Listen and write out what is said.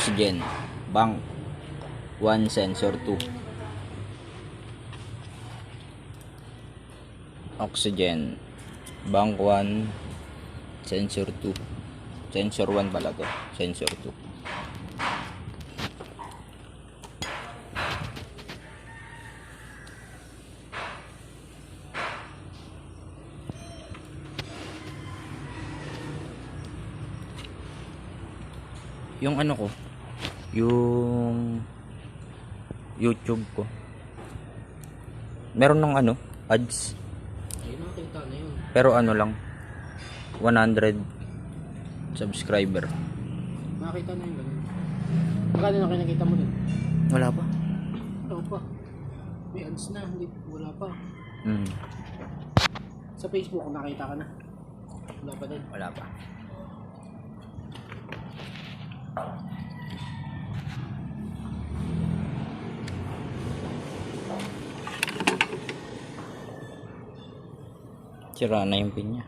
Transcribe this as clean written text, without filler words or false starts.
Oxygen Bank 1 Sensor 2. Oxygen Bank 1 Sensor 2. Sensor 1 pala to, Sensor 2. Yung ano ko, yung YouTube ko, meron ng ano, ads. Ayun, nakita na yun. Pero ano lang, 100 subscriber. Nakita na yun. Magkano na kinakita mo dun? Wala pa. Wala pa. May ads na, hindi, wala pa. Sa Facebook, kung nakita ka na. Wala pa din. Wala pa. Sira na yung pin niya.